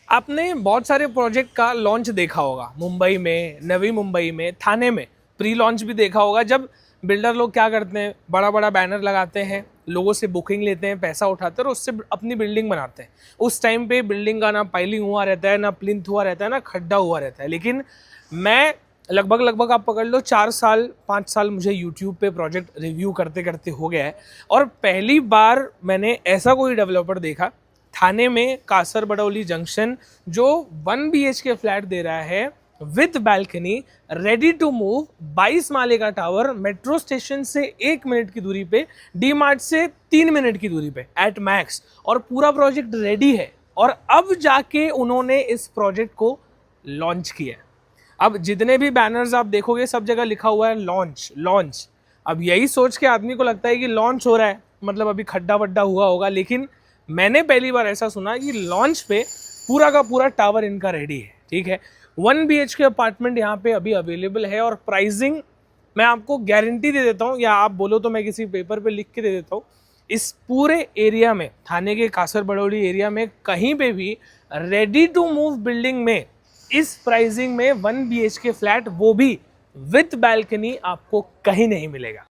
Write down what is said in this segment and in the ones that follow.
आपने बहुत सारे प्रोजेक्ट का लॉन्च देखा होगा, मुंबई में, नवी मुंबई में, थाने में प्री लॉन्च भी देखा होगा। जब बिल्डर लोग क्या करते हैं, बड़ा बड़ा बैनर लगाते हैं, लोगों से बुकिंग लेते हैं, पैसा उठाते हैं और उससे अपनी बिल्डिंग बनाते हैं। उस टाइम पे बिल्डिंग का ना पाइलिंग हुआ रहता है, ना प्लिंथ हुआ रहता है, ना खड्डा हुआ रहता है। लेकिन मैं लगभग आप पकड़ लो 4 साल 5 साल मुझे यूट्यूब पे प्रोजेक्ट रिव्यू करते करते हो गया है, और पहली बार मैंने ऐसा कोई डेवलपर देखा थाने में कासर बडौली जंक्शन, जो 1 BHK फ्लैट दे रहा है with balcony, ready to move, 22 माले का टावर, मेट्रो स्टेशन से 1 मिनट की दूरी पे, डी मार्ट से 3 मिनट की दूरी पे एट मैक्स, और पूरा प्रोजेक्ट रेडी है। और अब जाके उन्होंने इस प्रोजेक्ट को लॉन्च किया। अब जितने भी बैनर्स आप देखोगे सब जगह लिखा हुआ है लॉन्च लॉन्च। अब यही सोच के आदमी को लगता है कि लॉन्च हो रहा है, मतलब अभी खड्डा वड्डा हुआ होगा। लेकिन मैंने पहली बार ऐसा सुना कि लॉन्च पे पूरा का पूरा टावर इनका रेडी है। ठीक है, 1 BHK अपार्टमेंट यहाँ पे अभी अवेलेबल है, और प्राइसिंग मैं आपको गारंटी दे देता हूँ, या आप बोलो तो मैं किसी पेपर पे लिख के दे देता हूँ, इस पूरे एरिया में, थाने के कासर बडौली एरिया में कहीं पे भी रेडी टू मूव बिल्डिंग में इस प्राइसिंग में 1 BHK फ्लैट, वो भी विथ बैल्कनी, आपको कहीं नहीं मिलेगा।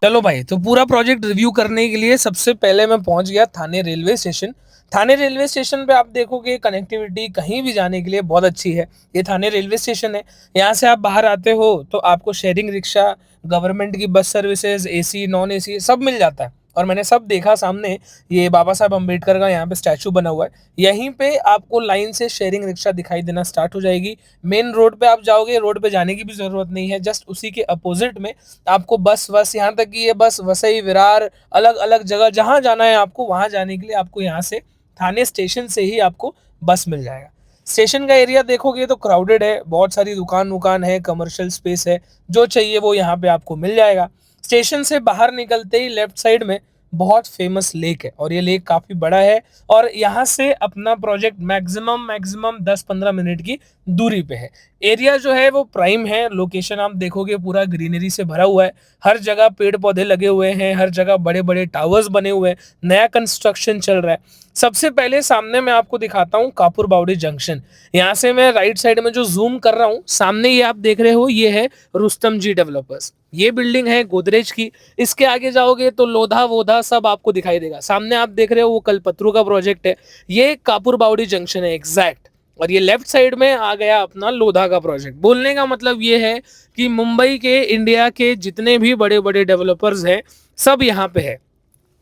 चलो भाई, तो पूरा प्रोजेक्ट रिव्यू करने के लिए सबसे पहले मैं पहुंच गया थाने रेलवे स्टेशन। थाने रेलवे स्टेशन पे आप देखोगे कनेक्टिविटी कहीं भी जाने के लिए बहुत अच्छी है। ये थाने रेलवे स्टेशन है, यहाँ से आप बाहर आते हो तो आपको शेयरिंग रिक्शा, गवर्नमेंट की bus services, AC non AC सब मिल जाता है। और मैंने सब देखा सामने, ये बाबा साहब अम्बेडकर का यहाँ पे स्टैचू बना हुआ है, यहीं पे आपको लाइन से शेयरिंग रिक्शा दिखाई देना स्टार्ट हो जाएगी। मेन रोड पे आप जाओगे, रोड पे जाने की भी जरूरत नहीं है, जस्ट उसी के अपोजिट में आपको बस यहाँ तक कि ये बस वसई विरार अलग अलग जगह जहाँ जाना है आपको, वहाँ जाने के लिए आपको यहाँ से थाने स्टेशन से ही आपको बस मिल जाएगा। स्टेशन का एरिया देखोगे तो क्राउडेड है, बहुत सारी दुकान है, कमर्शियल स्पेस है, जो चाहिए वो यहाँ पे आपको मिल जाएगा। स्टेशन से बाहर निकलते ही लेफ्ट साइड में बहुत फेमस लेक है, और ये लेक काफी बड़ा है, और यहाँ से अपना प्रोजेक्ट मैक्सिमम 10-15 मिनट की दूरी पे है। एरिया जो है वो प्राइम है, लोकेशन आप देखोगे पूरा ग्रीनरी से भरा हुआ है, हर जगह पेड़ पौधे लगे हुए हैं, हर जगह बड़े बड़े टावर्स बने हुए हैं, नया कंस्ट्रक्शन चल रहा है। सबसे पहले सामने मैं आपको दिखाता हूँ कापुर बावड़ी जंक्शन। यहाँ से मैं राइट साइड में जो जूम कर रहा हूँ, सामने ये आप देख रहे हो, ये है रुस्तम जी डेवलपर्स, ये बिल्डिंग है गोदरेज की। इसके आगे जाओगे तो लोधा वोधा सब आपको दिखाई देगा। सामने आप देख रहे हो वो कलपत्रू का प्रोजेक्ट है, ये कापुर बावड़ी जंक्शन है एग्जैक्ट। और ये लेफ्ट साइड में आ गया अपना लोधा का प्रोजेक्ट। बोलने का मतलब ये है कि मुंबई के, इंडिया के जितने भी बड़े बड़े डेवलपर्स हैं सब यहाँ पे है।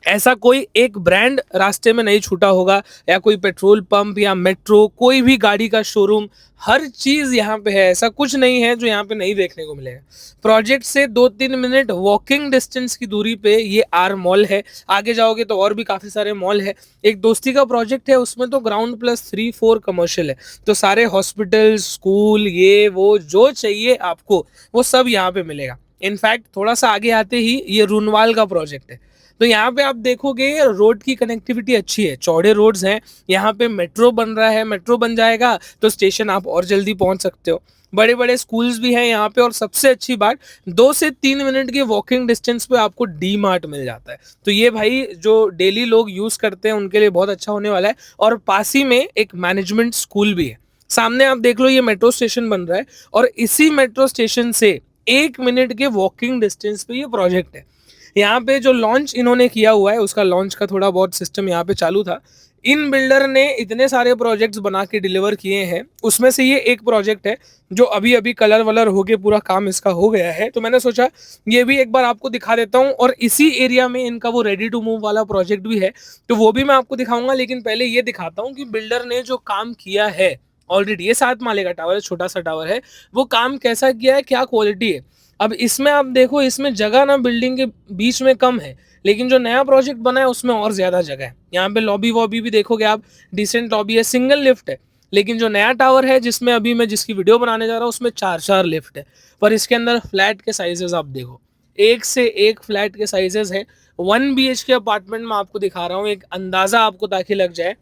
ऐसा कोई एक ब्रांड रास्ते में नहीं छूटा होगा, या कोई पेट्रोल पंप या मेट्रो, कोई भी गाड़ी का शोरूम, हर चीज यहाँ पे है। ऐसा कुछ नहीं है जो यहाँ पे नहीं देखने को मिलेगा। प्रोजेक्ट से 2-3 मिनट वॉकिंग डिस्टेंस की दूरी पे ये आर मॉल है। आगे जाओगे तो और भी काफी सारे मॉल है। एक दोस्ती का प्रोजेक्ट है, उसमें तो ग्राउंड प्लस 3-4 कमर्शियल है, तो सारे हॉस्पिटल, स्कूल, ये वो जो चाहिए आपको वो सब यहाँ पे मिलेगा। इनफैक्ट थोड़ा सा आगे आते ही ये रूनवाल का प्रोजेक्ट है, तो यहाँ पे आप देखोगे रोड की कनेक्टिविटी अच्छी है, चौड़े रोड्स हैं। यहाँ पे मेट्रो बन रहा है, मेट्रो बन जाएगा तो स्टेशन आप और जल्दी पहुंच सकते हो। बड़े बड़े स्कूल्स भी हैं यहाँ पे, और सबसे अच्छी बात 2 से 3 मिनट के वॉकिंग डिस्टेंस पे आपको डी मार्ट मिल जाता है। तो ये भाई जो डेली लोग यूज करते हैं उनके लिए बहुत अच्छा होने वाला है। और पास ही में एक मैनेजमेंट स्कूल भी है। सामने आप देख लो, ये मेट्रो स्टेशन बन रहा है, और इसी मेट्रो स्टेशन से 1 मिनट के वॉकिंग डिस्टेंस पे ये प्रोजेक्ट है। यहाँ पे जो लॉन्च इन्होंने किया हुआ है, उसका लॉन्च का थोड़ा बहुत सिस्टम यहाँ पे चालू था। इन बिल्डर ने इतने सारे प्रोजेक्ट्स बना के डिलीवर किए हैं, उसमें से ये एक प्रोजेक्ट है जो अभी अभी कलर वलर होके पूरा काम इसका हो गया है। तो मैंने सोचा ये भी एक बार आपको दिखा देता हूँ, और इसी एरिया में इनका वो रेडी टू मूव वाला प्रोजेक्ट भी है, तो वो भी मैं आपको दिखाऊंगा। लेकिन पहले ये दिखाता हूँ कि बिल्डर ने जो काम किया है ऑलरेडी, ये 7 माले का टावर है, छोटा सा टावर है, वो काम कैसा किया है, क्या क्वालिटी है। अब इसमें आप देखो, इसमें जगह ना बिल्डिंग के बीच में कम है, लेकिन जो नया प्रोजेक्ट बना है उसमें और ज्यादा जगह है। यहाँ पे लॉबी वॉबी भी देखोगे आप, डिसेंट लॉबी है, सिंगल लिफ्ट है। लेकिन जो नया टावर है जिसमें अभी मैं जिसकी वीडियो बनाने जा रहा हूँ, उसमें 4-4 लिफ्ट है। पर इसके अंदर फ्लैट के साइजेस आप देखो, एक से एक फ्लैट के साइजेस है। 1 BHK अपार्टमेंट में आपको दिखा रहा हूँ, एक अंदाजा आपको ताकि लग जाए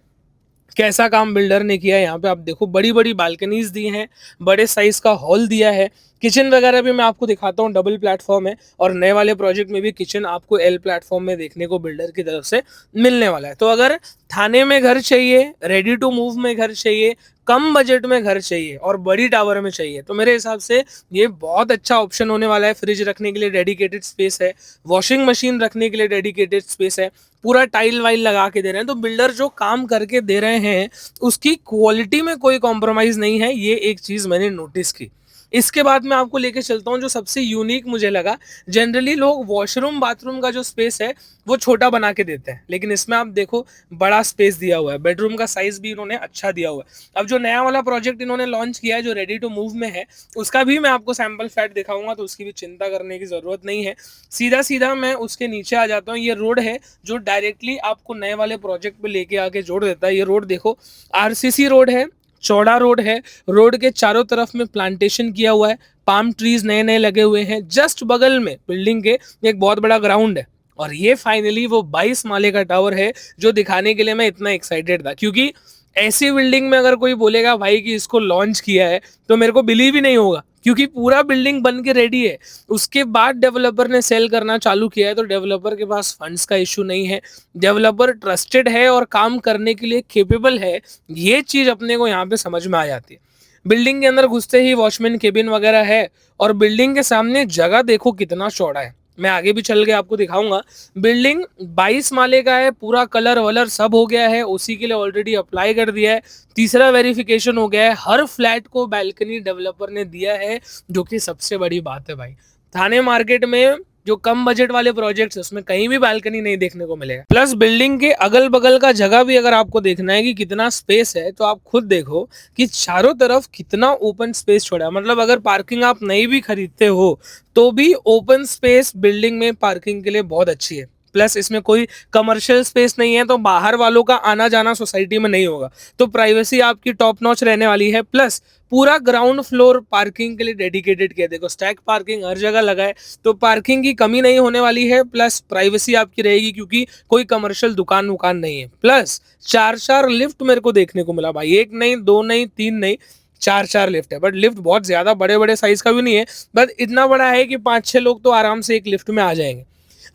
कैसा काम बिल्डर ने किया है। यहाँ पे आप देखो बड़ी बड़ी बालकनीज दी हैं, बड़े साइज का हॉल दिया है, किचन वगैरह भी मैं आपको दिखाता हूँ, डबल प्लेटफॉर्म है और नए वाले प्रोजेक्ट में भी किचन आपको एल प्लेटफॉर्म में देखने को बिल्डर की तरफ से मिलने वाला है। तो अगर थाने में घर चाहिए, रेडी टू मूव में घर चाहिए, कम बजट में घर चाहिए और बड़ी टावर में चाहिए, तो मेरे हिसाब से ये बहुत अच्छा ऑप्शन होने वाला है। फ्रिज रखने के लिए डेडिकेटेड स्पेस है, वॉशिंग मशीन रखने के लिए डेडिकेटेड स्पेस है, पूरा टाइल वाइल लगा के दे रहे हैं। तो बिल्डर जो काम करके दे रहे हैं उसकी क्वालिटी में कोई कॉम्प्रोमाइज़ नहीं है, ये एक चीज़ मैंने नोटिस की। इसके बाद मैं आपको लेके चलता हूँ जो सबसे यूनिक मुझे लगा। जनरली लोग वॉशरूम बाथरूम का जो स्पेस है वो छोटा बना के देते हैं, लेकिन इसमें आप देखो बड़ा स्पेस दिया हुआ है, बेडरूम का साइज भी इन्होंने अच्छा दिया हुआ है। अब जो नया वाला प्रोजेक्ट इन्होंने लॉन्च किया है जो रेडी टू मूव में है, उसका भी मैं आपको सैंपल फ्लैट दिखाऊंगा, तो उसकी भी चिंता करने की जरूरत नहीं है। सीधा सीधा मैं उसके नीचे आ जाता हूँ। ये रोड है जो डायरेक्टली आपको नए वाले प्रोजेक्ट पे लेके आके जोड़ देता है। ये रोड देखो, आरसीसी रोड है, चौड़ा रोड है, रोड के चारों तरफ में प्लांटेशन किया हुआ है, पाम ट्रीज नए नए लगे हुए हैं। जस्ट बगल में बिल्डिंग के एक बहुत बड़ा ग्राउंड है और ये फाइनली वो 22 माले का टावर है जो दिखाने के लिए मैं इतना एक्साइटेड था। क्योंकि ऐसी बिल्डिंग में अगर कोई बोलेगा भाई कि इसको लॉन्च किया है तो मेरे को बिलीव ही नहीं होगा, क्योंकि पूरा बिल्डिंग बन के रेडी है। उसके बाद डेवलपर ने सेल करना चालू किया है, तो डेवलपर के पास फंड्स का इशू नहीं है, डेवलपर ट्रस्टेड है और काम करने के लिए केपेबल है। ये चीज़ अपने को यहाँ पे समझ में आ जाती है। बिल्डिंग के अंदर घुसते ही वॉचमैन केबिन वगैरह है और बिल्डिंग के सामने जगह देखो कितना चौड़ा है। मैं आगे भी चल के आपको दिखाऊंगा। बिल्डिंग 22 माले का है, पूरा कलर वलर सब हो गया है, उसी के लिए ऑलरेडी अप्लाई कर दिया है, तीसरा वेरिफिकेशन हो गया है। हर फ्लैट को बैल्कनी डेवलपर ने दिया है, जो कि सबसे बड़ी बात है भाई। थाने मार्केट में जो कम बजट वाले प्रोजेक्ट्स है उसमें कहीं भी बालकनी नहीं देखने को मिलेगा। प्लस बिल्डिंग के अगल बगल का जगह भी अगर आपको देखना है कि कितना स्पेस है, तो आप खुद देखो कि चारों तरफ कितना ओपन स्पेस छोड़ा है। मतलब अगर पार्किंग आप नहीं भी खरीदते हो तो भी ओपन स्पेस बिल्डिंग में पार्किंग के लिए बहुत अच्छी है। प्लस इसमें कोई कमर्शियल स्पेस नहीं है, तो बाहर वालों का आना जाना सोसाइटी में नहीं होगा, तो प्राइवेसी आपकी टॉप नॉच रहने वाली है। प्लस पूरा ग्राउंड फ्लोर पार्किंग के लिए डेडिकेटेड किया, देखो स्टैक पार्किंग हर जगह लगा है, तो पार्किंग की कमी नहीं होने वाली है। प्लस प्राइवेसी आपकी रहेगी क्योंकि कोई कमर्शियल दुकान वुकान नहीं है। प्लस चार चार लिफ्ट मेरे को देखने को मिला भाई, एक नहीं, दो नहीं, तीन नहीं, चार चार लिफ्ट है। बट लिफ्ट बहुत ज्यादा बड़े बड़े साइज का भी नहीं है, बट इतना बड़ा है कि 5-6 लोग तो आराम से एक लिफ्ट में आ जाएंगे।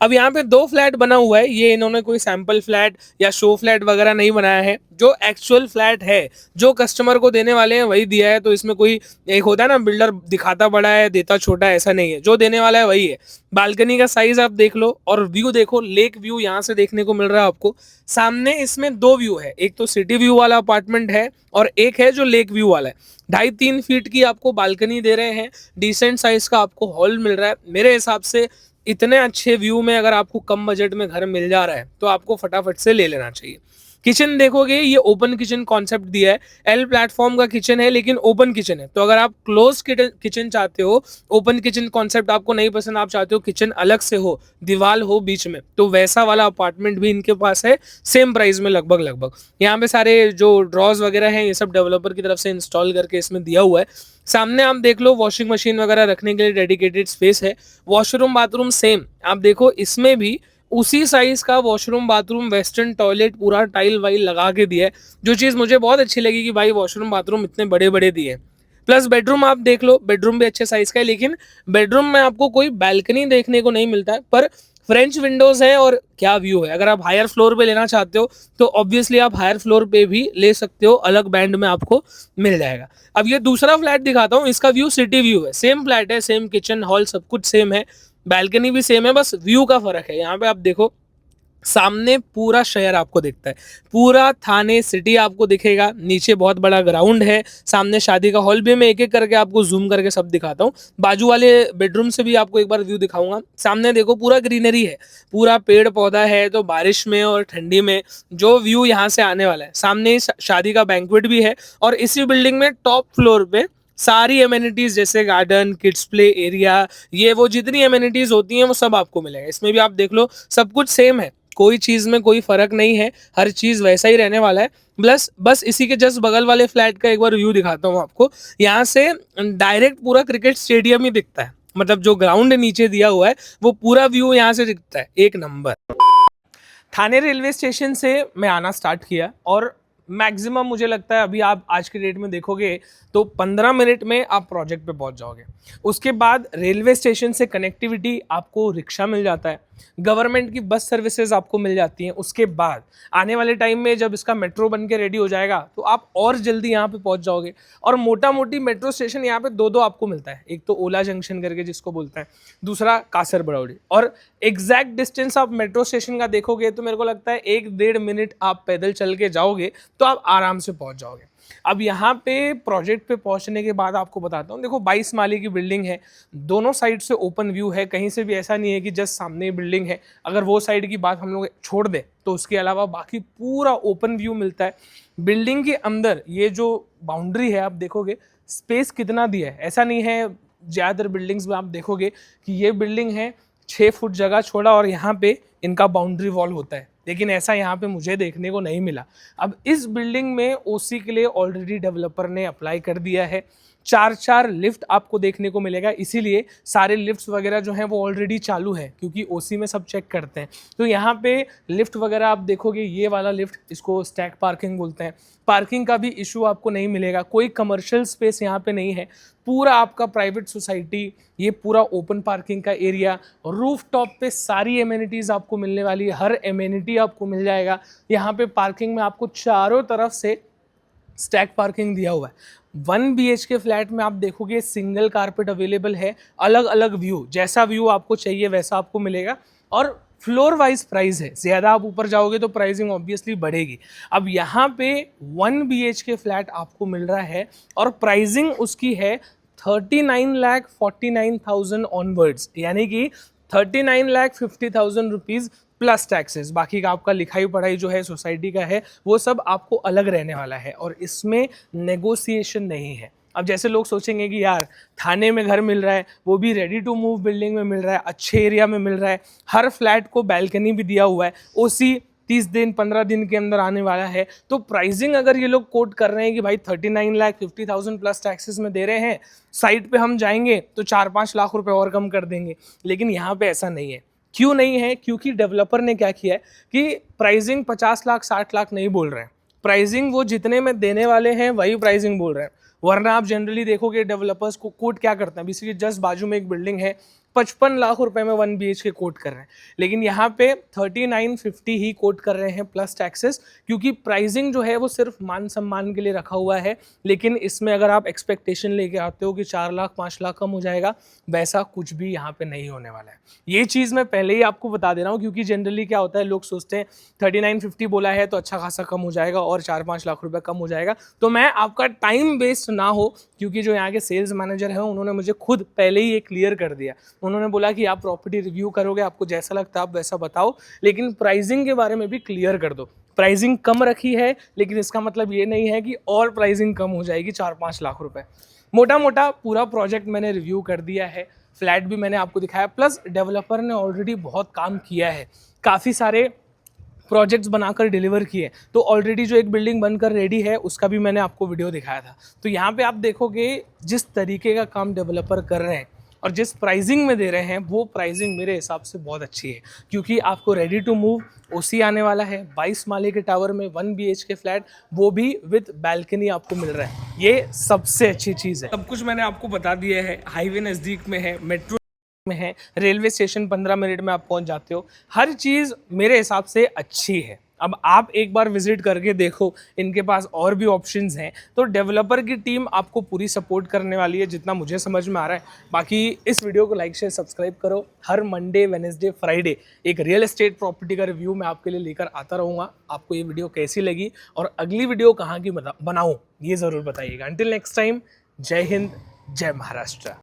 अब यहाँ पे 2 फ्लैट बना हुआ है, ये इन्होंने कोई सैंपल फ्लैट या शो फ्लैट वगैरह नहीं बनाया है। जो एक्चुअल फ्लैट है, जो कस्टमर को देने वाले हैं वही दिया है। तो इसमें कोई एक होता है ना, बिल्डर दिखाता बड़ा है देता छोटा है, ऐसा नहीं है, जो देने वाला है वही है। बालकनी का साइज आप देख लो और व्यू देखो, लेक व्यू यहाँ से देखने को मिल रहा है आपको। सामने इसमें 2 व्यू है, एक तो सिटी व्यू वाला अपार्टमेंट है और एक है जो लेक व्यू वाला है। 2.5-3 फीट की आपको बालकनी दे रहे हैं, डिसेंट साइज का आपको हॉल मिल रहा है। मेरे हिसाब से इतने अच्छे व्यू में अगर आपको कम बजट में घर मिल जा रहा है तो आपको फटाफट से ले लेना चाहिए। किचन देखोगे, ये ओपन किचन कॉन्सेप्ट दिया है, एल प्लेटफॉर्म का किचन है लेकिन ओपन किचन है। तो अगर आप क्लोज किचन चाहते हो, ओपन किचन कॉन्सेप्ट आपको नहीं पसंद, आप चाहते हो किचन अलग से हो, दीवार हो बीच में, तो वैसा वाला अपार्टमेंट भी इनके पास है, सेम प्राइस में लगभग लगभग। यहाँ पे सारे जो ड्रॉज वगैरह हैं ये सब डेवलपर की तरफ से इंस्टॉल करके इसमें दिया हुआ है। सामने आप देख लो, वॉशिंग मशीन वगैरह रखने के लिए डेडिकेटेड स्पेस है। वॉशरूम बाथरूम सेम आप देखो, इसमें भी उसी साइज का वॉशरूम बाथरूम, वेस्टर्न टॉयलेट, पूरा टाइल वाइल लगा के दिया है। जो चीज़ मुझे बहुत अच्छी लगी कि भाई वॉशरूम बाथरूम इतने बड़े बड़े दिए। प्लस बेडरूम आप देख लो, बेडरूम भी अच्छे साइज का है, लेकिन बेडरूम में आपको कोई बैल्कनी देखने को नहीं मिलता है, पर फ्रेंच विंडोज है और क्या व्यू है। अगर आप हायर फ्लोर पे लेना चाहते हो तो ऑब्वियसली आप हायर फ्लोर पे भी ले सकते हो, अलग बैंड में आपको मिल जाएगा। अब ये दूसरा फ्लैट दिखाता हूँ, इसका व्यू सिटी व्यू है, सेम फ्लैट है, सेम किचन हॉल सब कुछ सेम है, बैल्कनी भी सेम है, बस व्यू का फर्क है। यहाँ पे आप देखो सामने पूरा शहर आपको दिखता है, पूरा थाने सिटी आपको दिखेगा। नीचे बहुत बड़ा ग्राउंड है, सामने शादी का हॉल भी। मैं एक एक करके आपको जूम करके सब दिखाता हूँ। बाजू वाले बेडरूम से भी आपको एक बार व्यू दिखाऊंगा। सामने देखो पूरा ग्रीनरी है, पूरा पेड़ पौधा है, तो बारिश में और ठंडी में जो व्यू यहाँ से आने वाला है। सामने शादी का बैंक्वेट भी है और इसी बिल्डिंग में टॉप फ्लोर पे सारी एमेनिटीज जैसे गार्डन, किड्स प्ले एरिया, ये वो जितनी एमेनिटीज होती हैं वो सब आपको मिलेगा। इसमें भी आप देख लो सब कुछ सेम है, कोई चीज में कोई फर्क नहीं है, हर चीज वैसा ही रहने वाला है। प्लस बस इसी के जस्ट बगल वाले फ्लैट का एक बार व्यू दिखाता हूँ आपको। यहाँ से डायरेक्ट पूरा क्रिकेट स्टेडियम ही दिखता है, मतलब जो ग्राउंड नीचे दिया हुआ है वो पूरा व्यू यहाँ से दिखता है, एक नंबर। थाने रेलवे स्टेशन से मैं आना स्टार्ट किया और मैक्सिमम मुझे लगता है अभी आप आज के डेट में देखोगे तो 15 मिनट में आप प्रोजेक्ट पे पहुंच जाओगे। उसके बाद रेलवे स्टेशन से कनेक्टिविटी, आपको रिक्शा मिल जाता है, गवर्नमेंट की बस सर्विसेज आपको मिल जाती हैं। उसके बाद आने वाले टाइम में जब इसका मेट्रो बन के रेडी हो जाएगा तो आप और जल्दी यहाँ पे पहुंच जाओगे। और मोटा मोटी मेट्रो स्टेशन यहाँ पे दो आपको मिलता है, एक तो ओला जंक्शन करके जिसको बोलते हैं, दूसरा कासर बरौली। और एग्जैक्ट डिस्टेंस आप मेट्रो स्टेशन का देखोगे तो मेरे को लगता है 1-1.5 मिनट आप पैदल चल के जाओगे तो आप आराम से पहुंच जाओगे। अब यहाँ पे प्रोजेक्ट पे पहुंचने के बाद आपको बताता हूँ, देखो 22 माले की बिल्डिंग है, दोनों साइड से ओपन व्यू है, कहीं से भी ऐसा नहीं है कि जस्ट सामने बिल्डिंग है। अगर वो साइड की बात हम लोग छोड़ दें तो उसके अलावा बाकी पूरा ओपन व्यू मिलता है। बिल्डिंग के अंदर ये जो बाउंड्री है आप देखोगे स्पेस कितना दिया है, ऐसा नहीं है ज़्यादातर बिल्डिंग्स में आप देखोगे कि ये बिल्डिंग है 6 फुट जगह छोड़ा और यहाँ पे इनका बाउंड्री वॉल होता है, लेकिन ऐसा यहाँ पे मुझे देखने को नहीं मिला। अब इस बिल्डिंग में ओसी के लिए ऑलरेडी डेवलपर ने अप्लाई कर दिया है। 4 लिफ्ट आपको देखने को मिलेगा, इसीलिए सारे लिफ्ट्स वगैरह जो हैं वो ऑलरेडी चालू है क्योंकि ओसी में सब चेक करते हैं। तो यहाँ पे लिफ्ट वगैरह आप देखोगे, ये वाला लिफ्ट इसको स्टैक पार्किंग बोलते हैं। पार्किंग का भी इशू आपको नहीं मिलेगा, कोई कमर्शियल स्पेस यहाँ पे नहीं है, पूरा आपका प्राइवेट सोसाइटी, ये पूरा ओपन पार्किंग का एरिया। रूफ टॉप पे सारी एमेनिटीज़ आपको मिलने वाली है, हर एमेनिटी आपको मिल जाएगा। यहाँ पे पार्किंग में आपको चारों तरफ से स्टैक पार्किंग दिया हुआ है। 1 BHK फ्लैट में आप देखोगे सिंगल कारपेट अवेलेबल है, अलग अलग व्यू, जैसा व्यू आपको चाहिए वैसा आपको मिलेगा। और फ्लोर वाइज प्राइस है, ज़्यादा आप ऊपर जाओगे तो प्राइसिंग ऑब्वियसली बढ़ेगी। अब यहाँ पे 1 BHK फ्लैट आपको मिल रहा है और प्राइसिंग उसकी है 39,49,000 ऑनवर्ड्स, यानी कि 39,50,000 रुपीज़ प्लस टैक्सेस। बाकी का आपका लिखाई पढ़ाई जो है सोसाइटी का है वो सब आपको अलग रहने वाला है और इसमें नेगोशिएशन नहीं है। अब जैसे लोग सोचेंगे कि यार थाने में घर मिल रहा है, वो भी रेडी टू मूव बिल्डिंग में मिल रहा है, अच्छे एरिया में मिल रहा है, हर फ्लैट को बैल्कनी भी दिया हुआ है, ओसी 30 दिन 15 दिन के अंदर आने वाला है, तो प्राइसिंग अगर ये लोग कोट कर रहे हैं कि भाई 39,50,000 प्लस टैक्सेस में दे रहे हैं, साइट पे हम जाएंगे तो 4-5 लाख रुपए और कम कर देंगे। लेकिन यहाँ पे ऐसा नहीं है। क्यों नहीं है? क्योंकि डेवलपर ने क्या किया है कि प्राइसिंग 50 लाख 60 लाख नहीं बोल रहे हैं, प्राइसिंग वो जितने में देने वाले हैं वही प्राइसिंग बोल रहे हैं। वरना आप जनरली देखोगे डेवलपर्स को कोट क्या करते हैं, बेसिकली जस्ट बाजू में एक बिल्डिंग है, 55 लाख रुपए में 1 BHK कोट कर रहे हैं, लेकिन यहाँ पे 3950 ही कोट कर रहे हैं प्लस टैक्सेस, क्योंकि प्राइसिंग जो है वो सिर्फ मान सम्मान के लिए रखा हुआ है। लेकिन इसमें अगर आप एक्सपेक्टेशन लेके आते हो कि 4 लाख 5 लाख कम हो जाएगा, वैसा कुछ भी यहाँ पे नहीं होने वाला है। ये चीज़ मैं पहले ही आपको बता दे रहा हूँ, क्योंकि जनरली क्या होता है, लोग सोचते हैं 3950 बोला है तो अच्छा खासा कम हो जाएगा और 4-5 लाख रुपये कम हो जाएगा। तो मैं आपका टाइम वेस्ट ना हो, क्योंकि जो यहाँ के सेल्स मैनेजर हैं उन्होंने मुझे खुद पहले ही ये क्लियर कर दिया। उन्होंने बोला कि आप प्रॉपर्टी रिव्यू करोगे, आपको जैसा लगता है आप वैसा बताओ, लेकिन प्राइसिंग के बारे में भी क्लियर कर दो। प्राइसिंग कम रखी है, लेकिन इसका मतलब ये नहीं है कि और प्राइसिंग कम हो जाएगी 4-5 लाख रुपए। मोटा मोटा पूरा प्रोजेक्ट मैंने रिव्यू कर दिया है, फ्लैट भी मैंने आपको दिखाया, प्लस डेवलपर ने ऑलरेडी बहुत काम किया है, काफ़ी सारे प्रोजेक्ट्स बनाकर डिलीवर किए। तो ऑलरेडी जो एक बिल्डिंग बनकर रेडी है उसका भी मैंने आपको वीडियो दिखाया था। तो यहाँ पे आप देखोगे जिस तरीके का काम डेवलपर कर रहे हैं और जिस प्राइसिंग में दे रहे हैं, वो प्राइसिंग मेरे हिसाब से बहुत अच्छी है, क्योंकि आपको रेडी टू मूव ओसी आने वाला है, 22 माले के टावर में 1 BHK फ्लैट, वो भी विद बैल्कनी आपको मिल रहा है। ये सबसे अच्छी चीज़ है। सब कुछ मैंने आपको बता दिया है, हाईवे नज़दीक में है, मेट्रो में है, रेलवे स्टेशन 15 मिनट में आप पहुंच जाते हो, हर चीज़ मेरे हिसाब से अच्छी है। अब आप एक बार विजिट करके देखो, इनके पास और भी ऑप्शंस हैं। तो डेवलपर की टीम आपको पूरी सपोर्ट करने वाली है, जितना मुझे समझ में आ रहा है। बाकी इस वीडियो को लाइक शेयर सब्सक्राइब करो। हर मंडे वेडनेसडे फ्राइडे एक रियल एस्टेट प्रॉपर्टी का रिव्यू मैं आपके लिए लेकर आता रहूँगा। आपको ये वीडियो कैसी लगी और अगली वीडियो कहाँ की बनाऊँ, ये ज़रूर बताइएगा। अंटिल नेक्स्ट टाइम, जय हिंद, जय महाराष्ट्र।